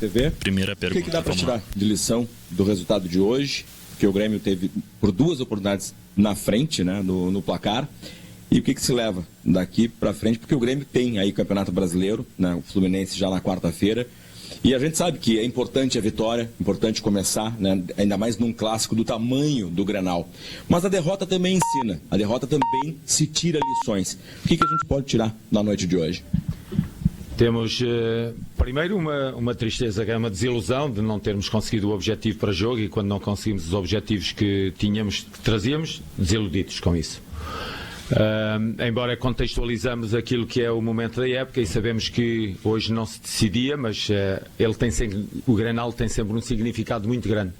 TV. Primeira pergunta. O que dá para tirar de lição do resultado de hoje? Porque o Grêmio teve por 2 oportunidades na frente, né, no placar. E o que se leva daqui para frente? Porque o Grêmio tem aí Campeonato Brasileiro, né, o Fluminense já na quarta-feira. E a gente sabe que é importante a vitória, importante começar, né, ainda mais num clássico do tamanho do Grenal. Mas a derrota também ensina, a derrota também se tira lições. O que a gente pode tirar na noite de hoje? Temos, primeiro, uma tristeza, que é uma desilusão de não termos conseguido o objetivo para jogo, e quando não conseguimos os objetivos que tínhamos, que trazíamos, desiludidos com isso. Embora contextualizamos aquilo que é o momento da época e sabemos que hoje não se decidia, mas o Grenal tem sempre um significado muito grande.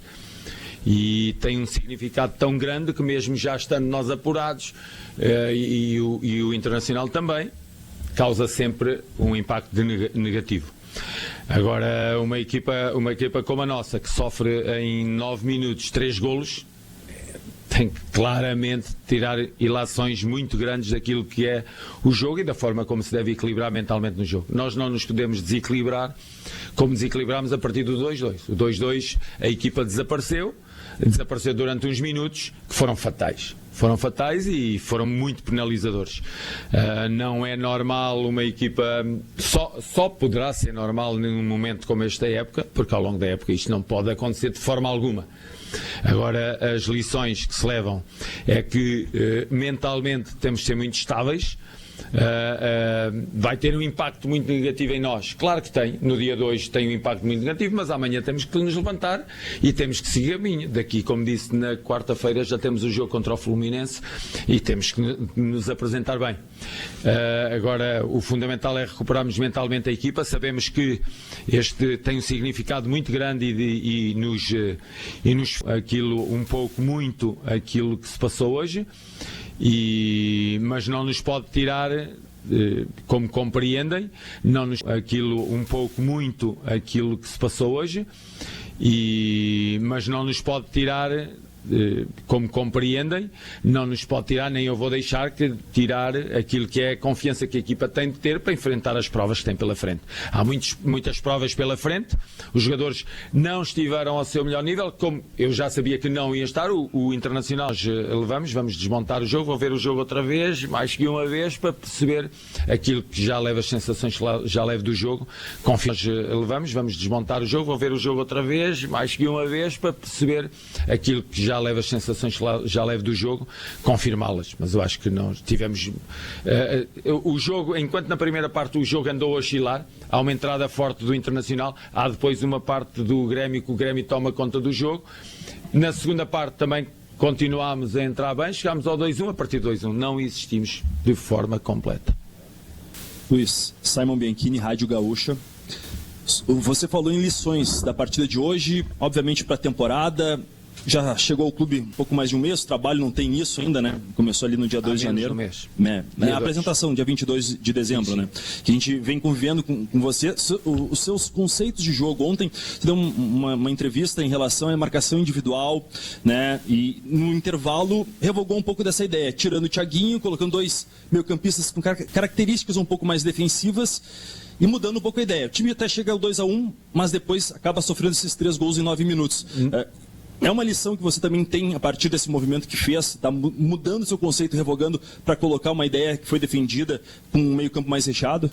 E tem um significado tão grande que mesmo já estando nós apurados, e o Internacional também, causa sempre um impacto negativo. Agora, uma equipa como a nossa, que sofre em 9 minutos 3 golos, tem que claramente tirar ilações muito grandes daquilo que é o jogo e da forma como se deve equilibrar mentalmente no jogo. Nós não nos podemos desequilibrar como desequilibramos a partir do 2-2. O 2-2, a equipa desapareceu durante uns minutos que foram fatais. Foram fatais e foram muito penalizadores. Não é normal uma equipa, só poderá ser normal num momento como este da época, porque ao longo da época isto não pode acontecer de forma alguma. Agora, as lições que se levam é que mentalmente temos de ser muito estáveis. Vai ter um impacto muito negativo em nós. Claro que tem, no dia de hoje tem um impacto muito negativo, mas amanhã temos que nos levantar e temos que seguir a caminho. Daqui, como disse, na quarta-feira já temos o jogo contra o Fluminense e temos que nos apresentar bem. Agora, o fundamental é recuperarmos mentalmente a equipa. Sabemos que este tem um significado muito grande e nos aquilo um pouco muito aquilo que se passou hoje. Mas não nos pode tirar, como compreendem, aquilo um pouco muito aquilo que se passou hoje, mas não nos pode tirar, como compreendem, não nos pode tirar, nem eu vou deixar tirar aquilo que é a confiança que a equipa tem de ter para enfrentar as provas que tem pela frente. Há muitas provas pela frente, os jogadores não estiveram ao seu melhor nível, como eu já sabia que não ia estar. O Internacional vamos desmontar o jogo, vou ver o jogo outra vez, mais que uma vez, para perceber aquilo que já leva as sensações que já levo do jogo. Vamos desmontar o jogo, vou ver o jogo outra vez, mais que uma vez, para perceber aquilo que já leva as sensações que já levo do jogo, confirmá-las. Mas eu acho que nós tivemos o jogo, enquanto na primeira parte o jogo andou a oscilar, há uma entrada forte do Internacional, há depois uma parte do Grêmio que o Grêmio toma conta do jogo. Na segunda parte também continuámos a entrar bem, chegámos ao 2-1, a partir do 2-1 não existimos de forma completa. Luiz, Simon Bianchini, Rádio Gaúcha. Você falou em lições da partida de hoje, obviamente para a temporada. Já chegou ao clube um pouco mais de um mês, o trabalho não tem isso ainda, né? Começou ali no dia 2 de janeiro. A apresentação, dia 22 de dezembro, sim. Né? Que a gente vem convivendo com você. Os seus conceitos de jogo. Ontem você deu uma entrevista em relação à marcação individual, né? E no intervalo revogou um pouco dessa ideia, tirando o Thiaguinho, colocando 2 meio-campistas com características um pouco mais defensivas e mudando um pouco a ideia. O time até chega ao 2-1, mas depois acaba sofrendo esses 3 gols em 9 minutos. É uma lição que você também tem a partir desse movimento que fez, está mudando seu conceito, revogando para colocar uma ideia que foi defendida com um meio campo mais recheado?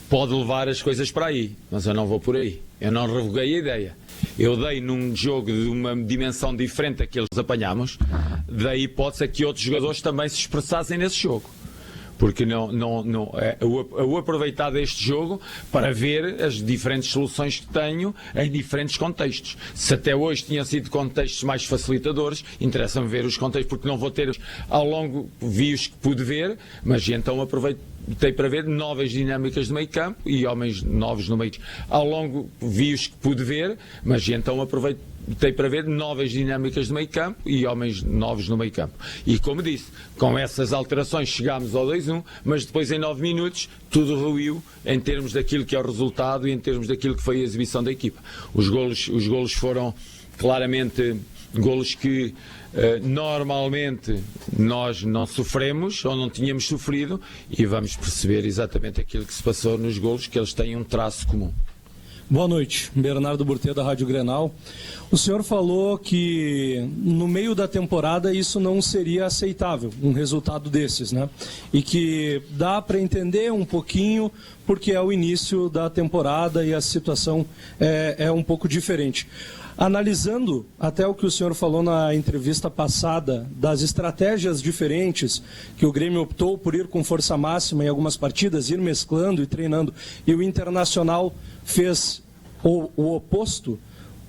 Pode levar as coisas para aí, mas eu não vou por aí. Eu não revoguei a ideia. Eu dei num jogo de uma dimensão diferente da que eles apanhamos, da hipótese que outros jogadores também se expressassem nesse jogo. Porque eu aproveitar deste jogo para ver as diferentes soluções que tenho em diferentes contextos. Se até hoje tinham sido contextos mais facilitadores, interessa-me ver os contextos, porque não vou ter, ao longo, vi os que pude ver, mas então aproveitei para ver novas dinâmicas de meio campo e homens novos no meio. Ao longo, vi os que pude ver, mas então aproveitei para ver novas dinâmicas de meio campo e homens novos no meio campo. E como disse, com essas alterações chegámos ao 2-1, mas depois em 9 minutos tudo ruiu em termos daquilo que é o resultado e em termos daquilo que foi a exibição da equipa. Os golos foram claramente golos que normalmente nós não sofremos ou não tínhamos sofrido, e vamos perceber exatamente aquilo que se passou nos golos, que eles têm um traço comum. Boa noite, Bernardo Burtê da Rádio Grenal. O senhor falou que no meio da temporada isso não seria aceitável, um resultado desses, né? E que dá para entender um pouquinho porque é o início da temporada e a situação é um pouco diferente. Analisando até o que o senhor falou na entrevista passada, das estratégias diferentes, que o Grêmio optou por ir com força máxima em algumas partidas, ir mesclando e treinando, e o Internacional fez o oposto,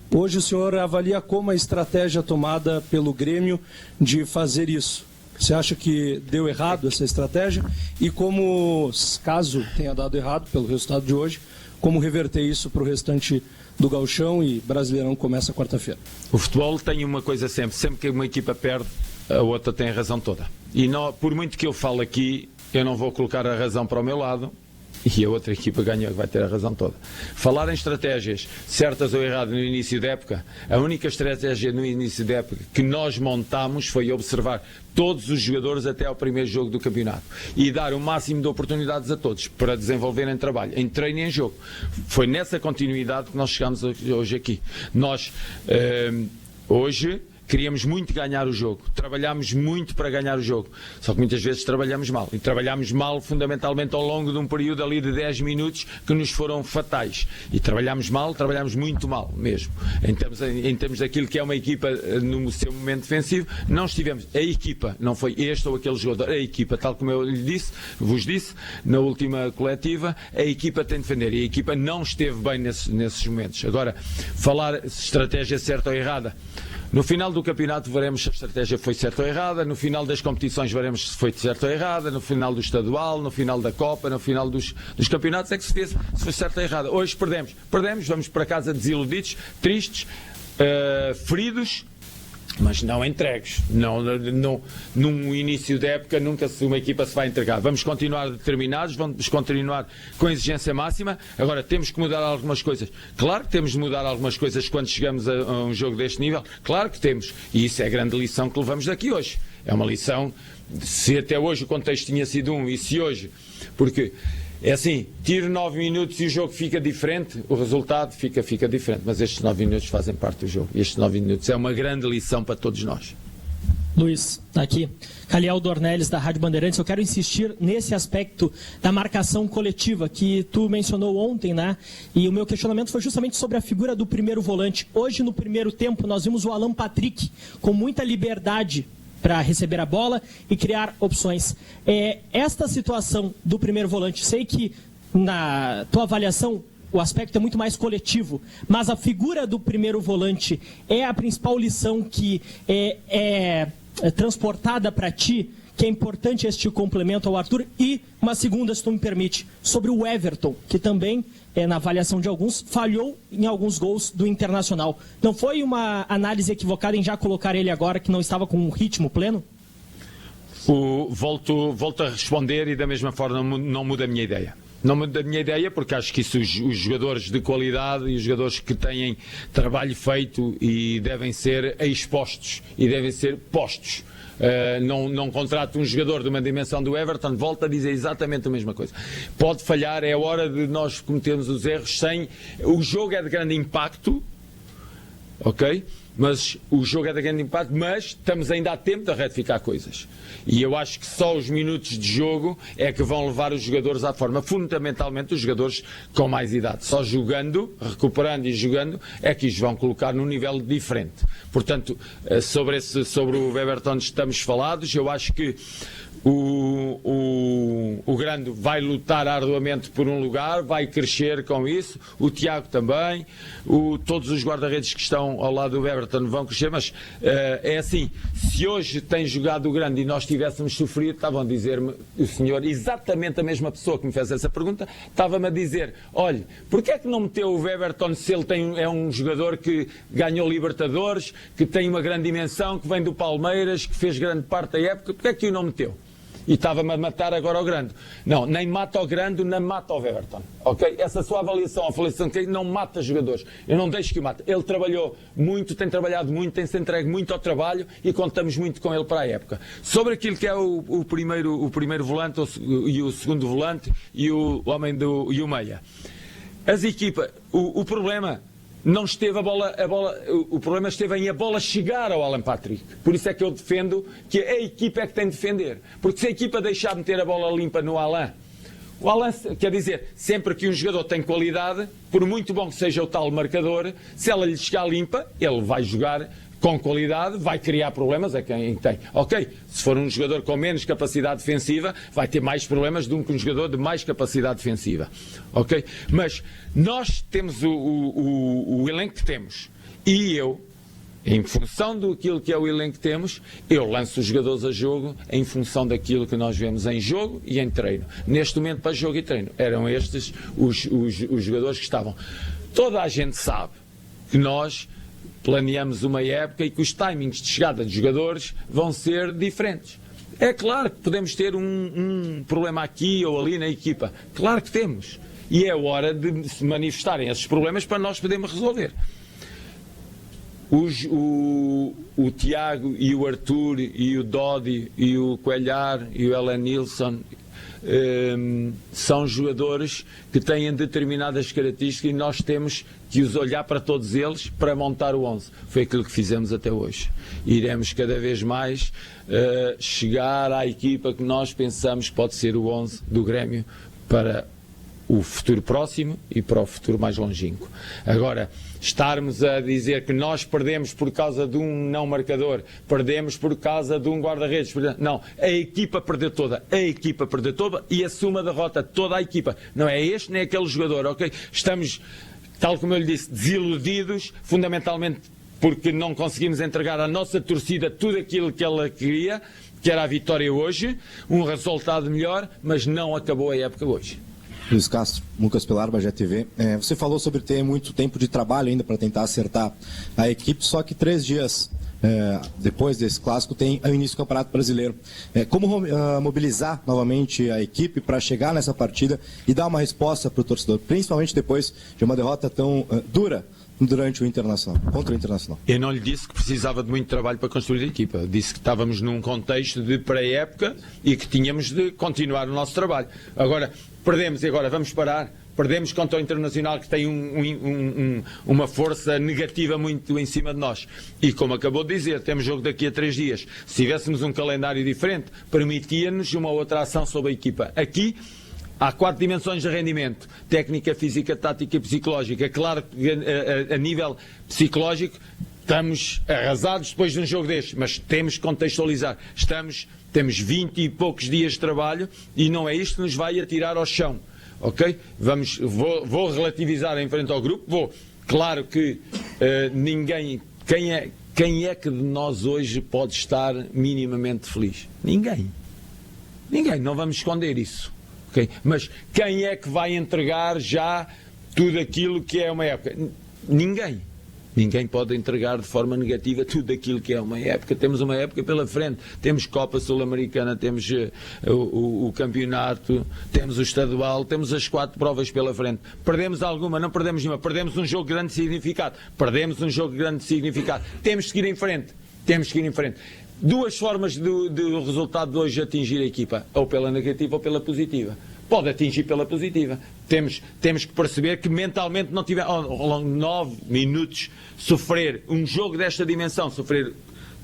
hoje o senhor avalia como a estratégia tomada pelo Grêmio de fazer isso? Você acha que deu errado essa estratégia? E como, caso tenha dado errado pelo resultado de hoje, como reverter isso para o restante do Gauchão e Brasileirão começa quarta-feira? O futebol tem uma coisa sempre que uma equipa perde, a outra tem a razão toda. E não, por muito que eu fale aqui, eu não vou colocar a razão para o meu lado e a outra equipa ganha, vai ter a razão toda. Falar em estratégias certas ou erradas no início da época, a única estratégia no início da época que nós montámos foi observar todos os jogadores até ao primeiro jogo do campeonato e dar o máximo de oportunidades a todos para desenvolverem trabalho, em treino e em jogo. Foi nessa continuidade que nós chegamos hoje aqui. Nós, hoje, queríamos muito ganhar o jogo, trabalhámos muito para ganhar o jogo, só que muitas vezes trabalhamos mal, e trabalhámos mal fundamentalmente ao longo de um período ali de 10 minutos que nos foram fatais, e trabalhámos muito mal mesmo, em termos daquilo que é uma equipa no seu momento defensivo. Não estivemos, a equipa, não foi este ou aquele jogador, a equipa, tal como eu vos disse na última coletiva, a equipa tem de defender, e a equipa não esteve bem nesses momentos. Agora, falar se estratégia certa ou errada, no final do campeonato veremos se a estratégia foi certa ou errada, no final das competições veremos se foi certa ou errada, no final do estadual, no final da Copa, no final dos campeonatos é que se vê se foi certa ou errada. Hoje perdemos, vamos para casa desiludidos, tristes, feridos, mas não entregues. Num início da época nunca uma equipa se vai entregar. Vamos continuar determinados, vamos continuar com a exigência máxima. Agora temos que mudar algumas coisas. Claro que temos de mudar algumas coisas quando chegamos a um jogo deste nível. Claro que temos. E isso é a grande lição que levamos daqui hoje. É uma lição, se até hoje o contexto tinha sido e se hoje, porque é assim, tiro 9 minutos e o jogo fica diferente, o resultado fica diferente, mas estes 9 minutos fazem parte do jogo, e estes 9 minutos é uma grande lição para todos nós. Luiz, aqui, Caliel Dornelles da Rádio Bandeirantes. Eu quero insistir nesse aspecto da marcação coletiva que tu mencionou ontem, né? E o meu questionamento foi justamente sobre a figura do primeiro volante. Hoje, no primeiro tempo, nós vimos o Alan Patrick com muita liberdade para receber a bola e criar opções. Esta situação do primeiro volante, sei que na tua avaliação o aspecto é muito mais coletivo, mas a figura do primeiro volante é a principal lição que é transportada para ti, que é importante este complemento ao Arthur. E uma segunda, se tu me permite, sobre o Everton, que também, na avaliação de alguns, falhou em alguns gols do Internacional. Não foi uma análise equivocada em já colocar ele agora, que não estava com um ritmo pleno? Volto a responder e da mesma forma não muda a minha ideia. Não muda a minha ideia porque acho que isso os jogadores de qualidade e os jogadores que têm trabalho feito e devem ser expostos e devem ser postos. Não contrato um jogador de uma dimensão do Everton, volta a dizer exatamente a mesma coisa. Pode falhar, é hora de nós cometermos os erros sem... O jogo é de grande impacto, ok? Mas o jogo é de grande impacto, mas estamos ainda a tempo de retificar coisas. E eu acho que só os minutos de jogo é que vão levar os jogadores à forma. Fundamentalmente os jogadores com mais idade. Só jogando, recuperando e jogando, é que os vão colocar num nível diferente. Portanto, sobre o Everton estamos falados. Eu acho que o Grande vai lutar arduamente por um lugar, vai crescer com isso, o Tiago também, todos os guarda-redes que estão ao lado do Everton vão crescer, mas é assim, se hoje tem jogado o Grande e nós tivéssemos sofrido, estavam a dizer-me, o senhor, exatamente a mesma pessoa que me fez essa pergunta, estava-me a dizer, olha, porquê é que não meteu o Everton se ele é um jogador que ganhou Libertadores, que tem uma grande dimensão, que vem do Palmeiras, que fez grande parte da época, porquê é que o não meteu? E estava-me a matar agora o Grande. Não, nem mata o Grande, nem mata o Everton. Ok? Essa sua avaliação, a avaliação que não mata jogadores. Eu não deixo que o mate. Ele trabalhou muito, tem trabalhado muito, tem-se entregue muito ao trabalho e contamos muito com ele para a época. Sobre aquilo que é o primeiro volante e o segundo volante e o homem e o meia. as equipas, o problema não esteve o problema esteve em a bola chegar ao Alan Patrick. Por isso é que eu defendo que a equipa é que tem de defender. Porque se a equipa deixar de meter a bola limpa no Alan, o Alan, quer dizer, sempre que um jogador tem qualidade, por muito bom que seja o tal marcador, se ela lhe chegar limpa, ele vai jogar com qualidade, vai criar problemas a quem tem. Ok, se for um jogador com menos capacidade defensiva, vai ter mais problemas do que um jogador de mais capacidade defensiva. Ok? Mas nós temos o elenco que temos. E eu, em função daquilo que é o elenco que temos, eu lanço os jogadores a jogo em função daquilo que nós vemos em jogo e em treino. Neste momento, para jogo e treino, eram estes os jogadores que estavam. Toda a gente sabe que nós planeamos uma época e que os timings de chegada de jogadores vão ser diferentes. É claro que podemos ter um problema aqui ou ali na equipa. Claro que temos. E é hora de se manifestarem esses problemas para nós podermos resolver. O Tiago e o Arthur e o Dodi e o Coelhar e o Ellen Nilsson são jogadores que têm determinadas características e nós temos que os olhar para todos eles para montar o 11. Foi aquilo que fizemos até hoje. Iremos cada vez mais chegar à equipa que nós pensamos que pode ser o 11 do Grêmio para o futuro próximo e para o futuro mais longínquo. Agora, estarmos a dizer que nós perdemos por causa de um não marcador, perdemos por causa de um guarda-redes, não, a equipa perdeu toda, e assume a derrota toda a equipa, não é este nem aquele jogador, ok? Estamos, tal como eu lhe disse, desiludidos, fundamentalmente porque não conseguimos entregar à nossa torcida tudo aquilo que ela queria, que era a vitória hoje, um resultado melhor, mas não acabou a época hoje. Luiz Castro, Lucas Pilar, Bagé TV. Você falou sobre ter muito tempo de trabalho ainda para tentar acertar a equipe, só que 3 dias depois desse clássico tem o início do Campeonato Brasileiro. Como mobilizar novamente a equipe para chegar nessa partida e dar uma resposta para o torcedor, principalmente depois de uma derrota tão dura durante o Internacional, contra o Internacional? Eu não lhe disse que precisava de muito trabalho para construir a equipa. Disse que estávamos num contexto de pré-época e que tínhamos de continuar o nosso trabalho. Agora, perdemos e agora vamos parar. Perdemos contra o Internacional, que tem uma força negativa muito em cima de nós. E como acabou de dizer, temos jogo daqui a 3 dias. Se tivéssemos um calendário diferente, permitia-nos uma outra ação sobre a equipa. Aqui há 4 dimensões de rendimento: técnica, física, tática e psicológica. É claro que a nível psicológico estamos arrasados depois de um jogo deste, mas temos que contextualizar. Temos 20 e poucos dias de trabalho e não é isto que nos vai atirar ao chão. Ok? Vou relativizar em frente ao grupo. Claro que ninguém... Quem é que de nós hoje pode estar minimamente feliz? Ninguém. Não vamos esconder isso. Okay? Mas quem é que vai entregar já tudo aquilo que é uma época? Ninguém pode entregar de forma negativa tudo aquilo que é uma época. Temos uma época pela frente. Temos Copa Sul-Americana, temos o campeonato, temos o estadual, temos as 4 provas pela frente. Perdemos alguma, não perdemos nenhuma. Perdemos um jogo de grande significado. Temos que seguir em frente. 2 formas do resultado de hoje atingir a equipa, ou pela negativa ou pela positiva. Pode atingir pela positiva. Temos que perceber que mentalmente não tiver, ao longo de 9 minutos, sofrer um jogo desta dimensão, sofrer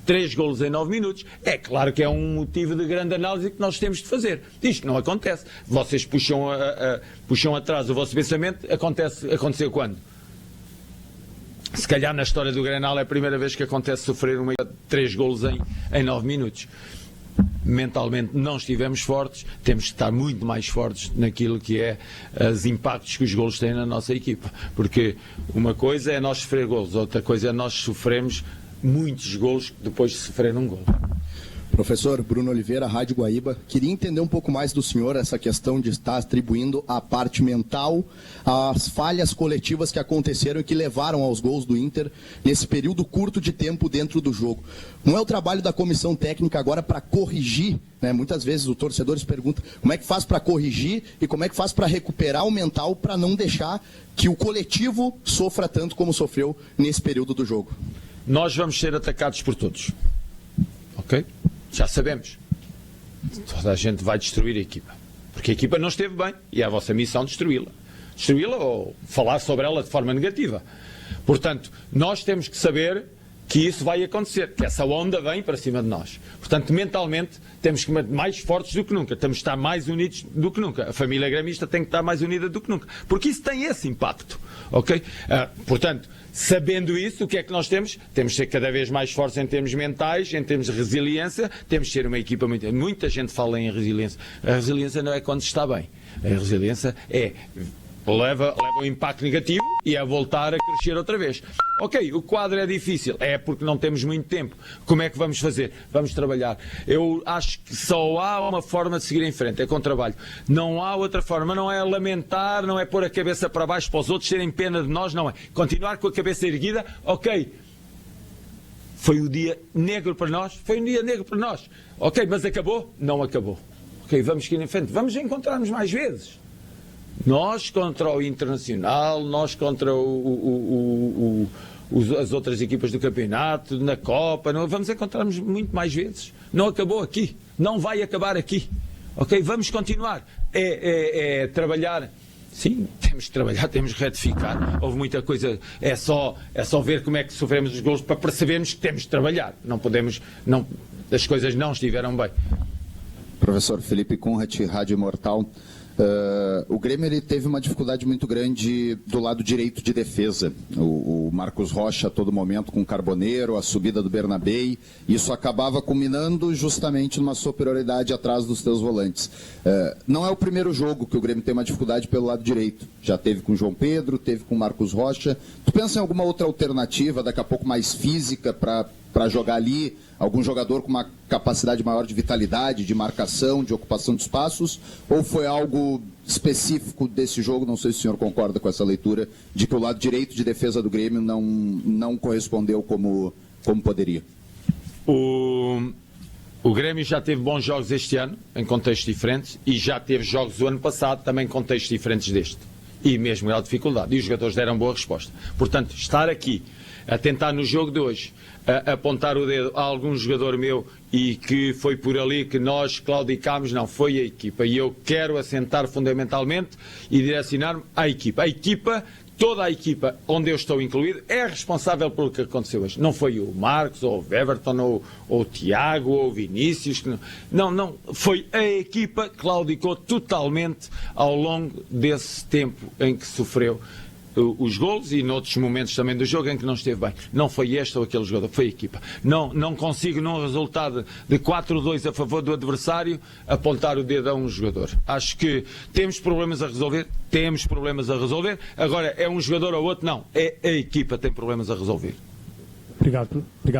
3 golos em 9 minutos, é claro que é um motivo de grande análise que nós temos de fazer. Isto não acontece. Vocês puxam atrás o vosso pensamento, aconteceu quando? Se calhar na história do Grenal é a primeira vez que acontece sofrer 3 golos em 9 minutos. Mentalmente não estivemos fortes, temos de estar muito mais fortes naquilo que é os impactos que os golos têm na nossa equipa, porque uma coisa é nós sofrer golos, outra coisa é nós sofrermos muitos golos depois de sofrer um golo. Professor Bruno Oliveira, Rádio Guaíba, queria entender um pouco mais do senhor essa questão de estar atribuindo a parte mental às falhas coletivas que aconteceram e que levaram aos gols do Inter nesse período curto de tempo dentro do jogo. Não é o trabalho da comissão técnica agora para corrigir, né? Muitas vezes os torcedores perguntam como é que faz para corrigir e como é que faz para recuperar o mental para não deixar que o coletivo sofra tanto como sofreu nesse período do jogo. Nós vamos ser atacados por todos, ok? Já sabemos. Toda a gente vai destruir a equipa. Porque a equipa não esteve bem e é a vossa missão destruí-la. destruí-la ou falar sobre ela de forma negativa. Portanto, nós temos que saber que isso vai acontecer, que essa onda vem para cima de nós. Portanto, mentalmente, temos que estar mais fortes do que nunca, temos que estar mais unidos do que nunca. A família gremista tem que estar mais unida do que nunca, porque isso tem esse impacto, ok? Portanto, sabendo isso, o que é que nós temos? Temos de ser cada vez mais fortes em termos mentais, em termos de resiliência, temos de ser uma equipa muito... Muita gente fala em resiliência. A resiliência não é quando está bem. A resiliência é... Leva um impacto negativo e é voltar a crescer outra vez. Ok, o quadro é difícil, é porque não temos muito tempo. Como é que vamos fazer? Vamos trabalhar. Eu acho que só há uma forma de seguir em frente, é com trabalho. Não há outra forma, não é lamentar, não é pôr a cabeça para baixo para os outros terem pena de nós, não é. Continuar com a cabeça erguida, ok. Foi um dia negro para nós? Foi um dia negro para nós. Ok, mas acabou? Não acabou. Ok, vamos seguir em frente. Vamos encontrar-nos mais vezes. Nós contra o Internacional, nós contra as outras equipas do campeonato, na Copa, não, vamos encontrar-nos muito mais vezes. Não acabou aqui, não vai acabar aqui. Ok? Vamos continuar. É trabalhar. Sim, temos que trabalhar, temos que retificar. Houve muita coisa, é só ver como é que sofremos os golos para percebermos que temos de trabalhar. Não podemos, as coisas não estiveram bem. Professor Felipe Conrad, Rádio Imortal. O Grêmio ele teve uma dificuldade muito grande do lado direito de defesa. O Marcos Rocha a todo momento com o Carboneiro, a subida do Bernabei, isso acabava culminando justamente numa superioridade atrás dos teus volantes. Não é o primeiro jogo que o Grêmio tem uma dificuldade pelo lado direito. Já teve com o João Pedro, teve com o Marcos Rocha. Tu pensa em alguma outra alternativa, daqui a pouco mais física, para jogar ali, algum jogador com uma capacidade maior de vitalidade, de marcação, de ocupação de espaços, ou foi algo específico desse jogo? Não sei se o senhor concorda com essa leitura, de que o lado direito de defesa do Grêmio não correspondeu como poderia. O Grêmio já teve bons jogos este ano, em contextos diferentes, e já teve jogos do ano passado, também em contextos diferentes deste. E mesmo grau de dificuldade. E os jogadores deram boa resposta. Portanto, estar aqui a tentar no jogo de hoje a apontar o dedo a algum jogador meu e que foi por ali que nós claudicámos, não, foi a equipa. E eu quero assentar fundamentalmente e direcionar-me à equipa. A equipa, toda a equipa onde eu estou incluído, é responsável pelo que aconteceu hoje. Não foi o Marcos, ou o Everton, ou o Tiago, ou o Vinícius. Não. Foi a equipa que claudicou totalmente ao longo desse tempo em que sofreu os golos e noutros momentos também do jogo em que não esteve bem. Não foi este ou aquele jogador, foi a equipa. Não consigo, num resultado de 4-2 a favor do adversário, apontar o dedo a um jogador. Acho que temos problemas a resolver. Agora, é um jogador ou outro? Não. É a equipa que tem problemas a resolver. Obrigado,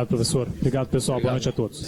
professor. Obrigado, pessoal. Boa noite a todos.